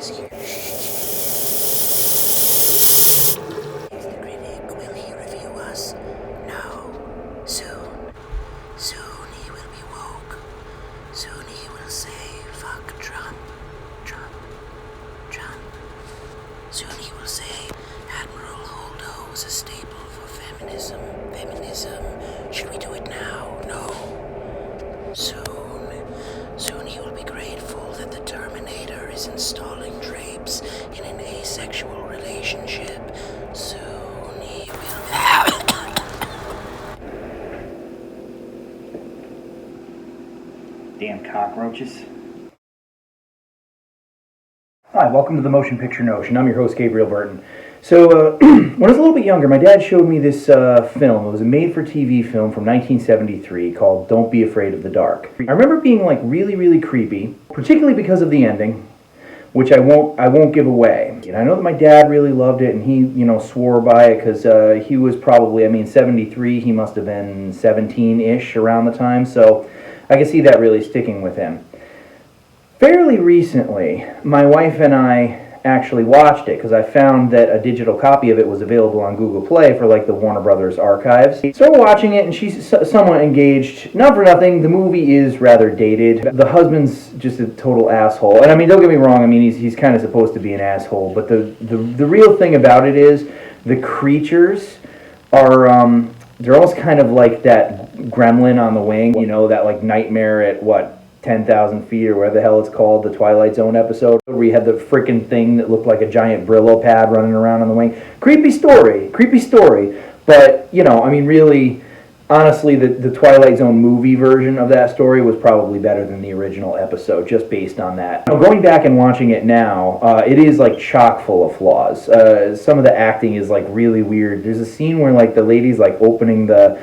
is here. The critic, will he review us? No. Soon. Soon he will be woke. Soon he will say, fuck Trump. Trump. Trump. Soon he will say, Admiral Holdo was a staple for feminism. Feminism. Should we do it now? No. Soon he will be grateful that the Terminator is installing drapes in an asexual relationship. Soon he will... Damn cockroaches. Hi, welcome to the Motion Picture Notion. I'm your host, Gabriel Burton. So, when I was a little bit younger, my dad showed me this film. It was a made-for-TV film from 1973 called Don't Be Afraid of the Dark. I remember it being like really, really creepy, particularly because of the ending, which I won't give away. And I know that my dad really loved it, and he, swore by it because he was probably, 73, he must have been 17-ish around the time, so I can see that really sticking with him. Fairly recently, my wife and I actually watched it because I found that a digital copy of it was available on Google Play for like the Warner Brothers archives. So we're watching it and she's somewhat engaged. Not for nothing, the movie is rather dated. The husband's just a total asshole. And don't get me wrong, he's kind of supposed to be an asshole, but the real thing about it is the creatures are they're almost kind of like that gremlin on the wing, that like nightmare at 10,000 feet or whatever the hell it's called, the Twilight Zone episode, where you had the freaking thing that looked like a giant Brillo pad running around on the wing. Creepy story. But, really, honestly, the Twilight Zone movie version of that story was probably better than the original episode, just based on that. Going back and watching it now, it is like chock full of flaws. Some of the acting is like really weird. There's a scene where like the lady's like opening the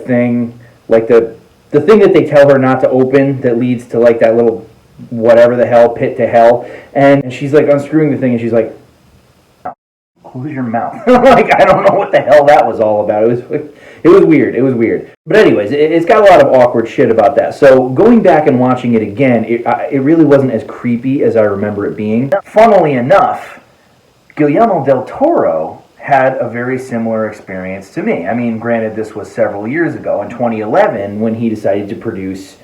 thing, like the thing that they tell her not to open that leads to like that little whatever the hell pit to hell, and she's like unscrewing the thing and she's like, close your mouth. Like, I don't know what the hell that was all about. It was weird. But anyways, it's got a lot of awkward shit about that. So going back and watching it again, it really wasn't as creepy as I remember it being. Funnily enough, Guillermo del Toro had a very similar experience to me. Granted, this was several years ago, in 2011, when he decided to produce,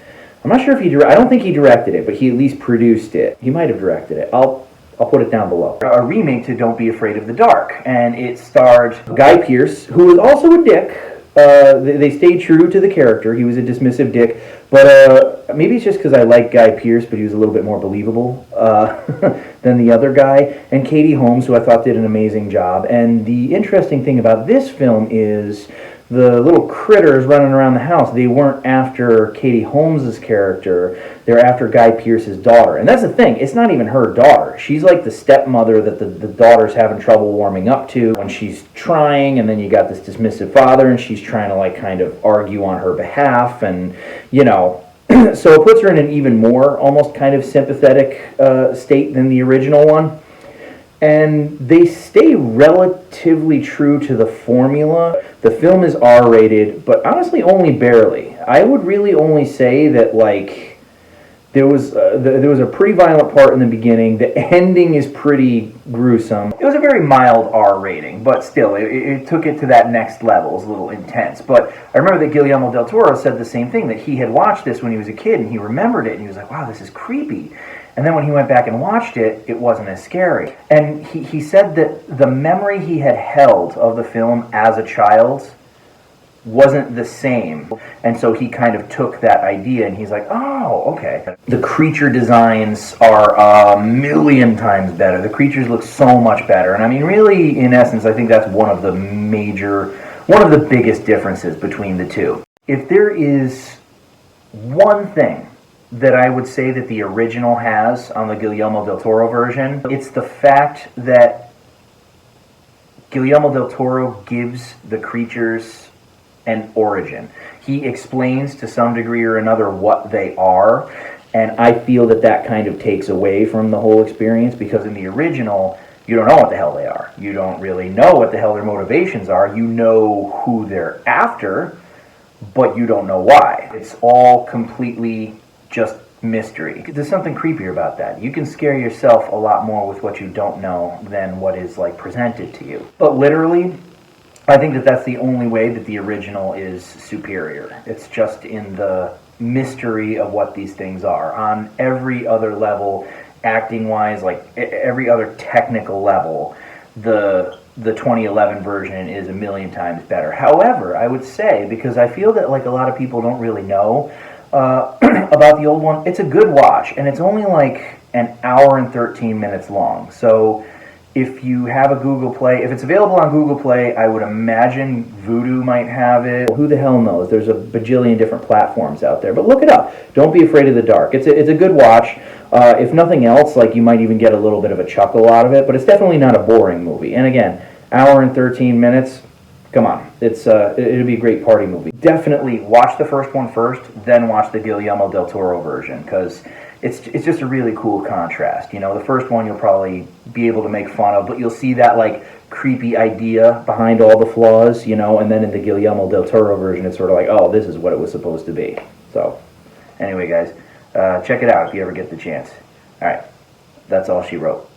I'm not sure if I don't think he directed it, but he at least produced it. He might have directed it. I'll put it down below. A remake to Don't Be Afraid of the Dark, and it starred Guy Pearce, who was also a dick. They stayed true to the character. He was a dismissive dick, but maybe it's just because I like Guy Pearce, but he was a little bit more believable than the other guy. And Katie Holmes, who I thought did an amazing job. And the interesting thing about this film is the little critters running around the house, they weren't after Katie Holmes' character, they're after Guy Pearce's daughter. And that's the thing, it's not even her daughter. She's like the stepmother that the daughter's having trouble warming up to when she's trying, and then you got this dismissive father, and she's trying to like kind of argue on her behalf, and so it puts her in an even more almost kind of sympathetic state than the original one. And they stay relatively true to the formula. The film is R-rated, but honestly only barely. I would really only say that like there was a pretty violent part in the beginning. The ending is pretty gruesome. It was a very mild R rating, but still, it took it to that next level. It was a little intense. But I remember that Guillermo del Toro said the same thing, that he had watched this when he was a kid, and he remembered it, and he was like, wow, this is creepy. And then when he went back and watched it, it wasn't as scary. And he said that the memory he had held of the film as a child wasn't the same. And so he kind of took that idea and he's like, oh, okay. The creature designs are a million times better. The creatures look so much better. And really, in essence, I think that's one of the biggest differences between the two. If there is one thing that I would say that the original has on the Guillermo del Toro version, it's the fact that Guillermo del Toro gives the creatures an origin. He explains to some degree or another what they are, and I feel that kind of takes away from the whole experience, because in the original, you don't know what the hell they are. You don't really know what the hell their motivations are. You know who they're after, but you don't know why. It's all completely just mystery. There's something creepier about that. You can scare yourself a lot more with what you don't know than what is like presented to you. But literally, I think that that's the only way that the original is superior. It's just in the mystery of what these things are. On every other level, acting-wise, like every other technical level, the 2011 version is a million times better. However, I would say, because I feel that like a lot of people don't really know about the old one, it's a good watch, and it's only like an hour and 13 minutes long. So if you have a Google Play, if it's available on Google Play, I would imagine Vudu might have it. Who the hell knows? There's a bajillion different platforms out there, but look it up. Don't be afraid of the dark. It's a good watch. If nothing else, like you might even get a little bit of a chuckle out of it, but it's definitely not a boring movie. And again, hour and 13 minutes, come on. It'll be a great party movie. Definitely watch the first one first, then watch the Guillermo del Toro version, because it's just a really cool contrast. You know, the first one you'll probably be able to make fun of, but you'll see that like creepy idea behind all the flaws, you know, and then in the Guillermo del Toro version it's sort of like, oh, this is what it was supposed to be. So anyway, guys, check it out if you ever get the chance. Alright, that's all she wrote.